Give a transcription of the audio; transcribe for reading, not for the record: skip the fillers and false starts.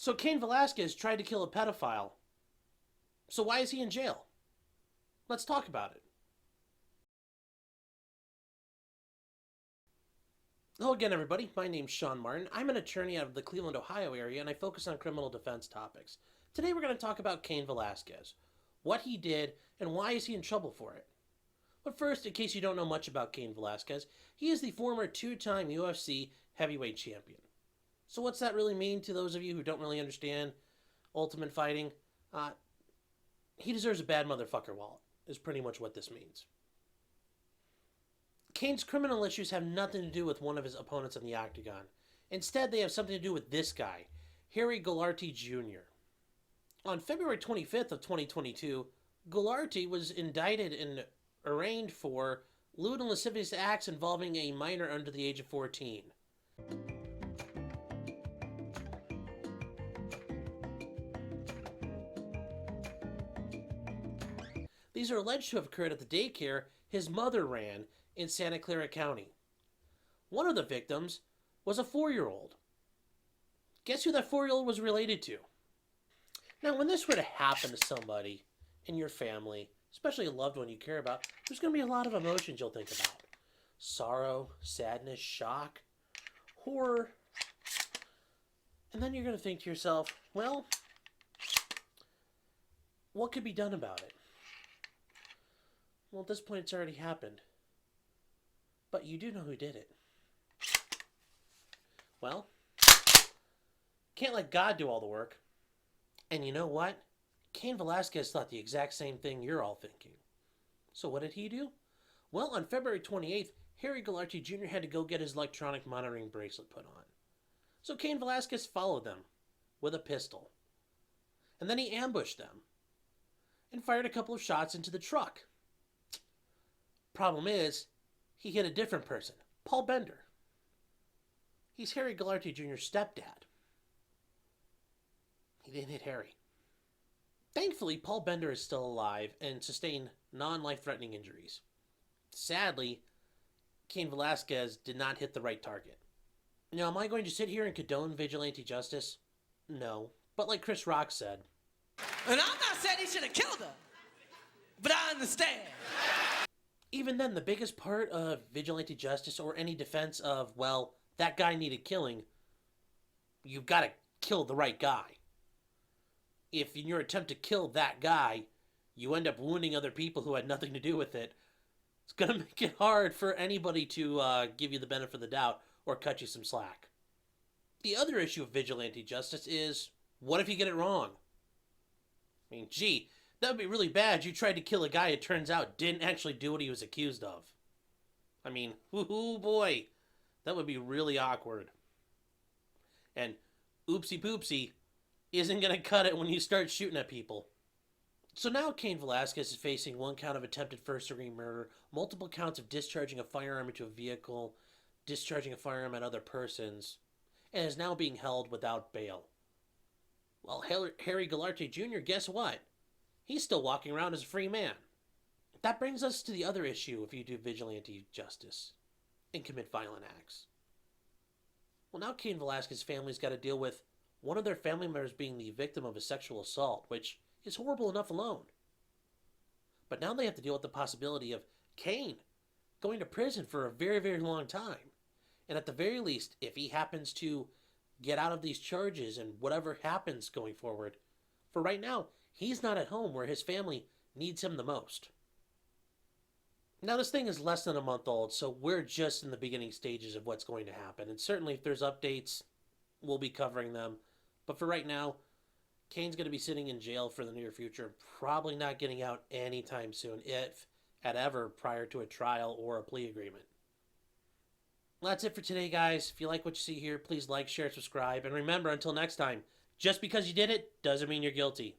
So Cain Velasquez tried to kill a pedophile. So why is he in jail? Let's talk about it. Hello again, everybody. My name's Sean Martin. I'm an attorney out of the Cleveland, Ohio area, and I focus on criminal defense topics. Today we're going to talk about Cain Velasquez, what he did, and why is he in trouble for it. But first, in case you don't know much about Cain Velasquez, he is the former two-time UFC Heavyweight Champion. So what's that really mean to those of you who don't really understand ultimate fighting? He deserves a bad motherfucker wallet, is pretty much what this means. Cain's criminal issues have nothing to do with one of his opponents in the octagon. Instead, they have something to do with this guy, Harry Goularty Jr. On February 25th of 2022, Goularty was indicted and arraigned for lewd and lascivious acts involving a minor under the age of 14. These are alleged to have occurred at the daycare his mother ran in Santa Clara County. One of the victims was a 4-year-old. Guess who that 4-year-old was related to? Now, when this were to happen to somebody in your family, especially a loved one you care about, there's going to be a lot of emotions you'll think about. Sorrow, sadness, shock, horror. And then you're going to think to yourself, well, what could be done about it? Well, at this point, it's already happened. But you do know who did it. Well, can't let God do all the work. And you know what? Cain Velasquez thought the exact same thing you're all thinking. So what did he do? Well, on February 28th, Harry Goularty Jr. had to go get his electronic monitoring bracelet put on. So Cain Velasquez followed them with a pistol. And then he ambushed them and fired a couple of shots into the truck. Problem is, he hit a different person, Paul Bender. He's Harry Goularty Jr.'s stepdad. He didn't hit Harry. Thankfully, Paul Bender is still alive and sustained non-life-threatening injuries. Sadly, Cain Velasquez did not hit the right target. Now, am I going to sit here and condone vigilante justice? No. But like Chris Rock said, and I'm not saying he should have killed her, but I understand. Even then, the biggest part of vigilante justice or any defense of, well, that guy needed killing, you've got to kill the right guy. If in your attempt to kill that guy, you end up wounding other people who had nothing to do with it, it's going to make it hard for anybody to give you the benefit of the doubt or cut you some slack. The other issue of vigilante justice is, what if you get it wrong? I mean, gee, that would be really bad. You tried to kill a guy it turns out didn't actually do what he was accused of. I mean, whoo boy, that would be really awkward. And oopsie poopsie isn't going to cut it when you start shooting at people. So now Cain Velasquez is facing 1 count of attempted first-degree murder, multiple counts of discharging a firearm into a vehicle, discharging a firearm at other persons, and is now being held without bail. Well, Harry Goularty Jr., guess what? He's still walking around as a free man. That brings us to the other issue if you do vigilante justice and commit violent acts. Well, now Cain Velasquez's family's got to deal with one of their family members being the victim of a sexual assault, which is horrible enough alone. But now they have to deal with the possibility of Cain going to prison for a very, very long time. And at the very least, if he happens to get out of these charges and whatever happens going forward, for right now, he's not at home where his family needs him the most. Now, this thing is less than a month old, so we're just in the beginning stages of what's going to happen. And certainly if there's updates, we'll be covering them. But for right now, Cain's going to be sitting in jail for the near future, probably not getting out anytime soon, if at ever prior to a trial or a plea agreement. Well, that's it for today, guys. If you like what you see here, please like, share, subscribe. And remember, until next time, just because you did it doesn't mean you're guilty.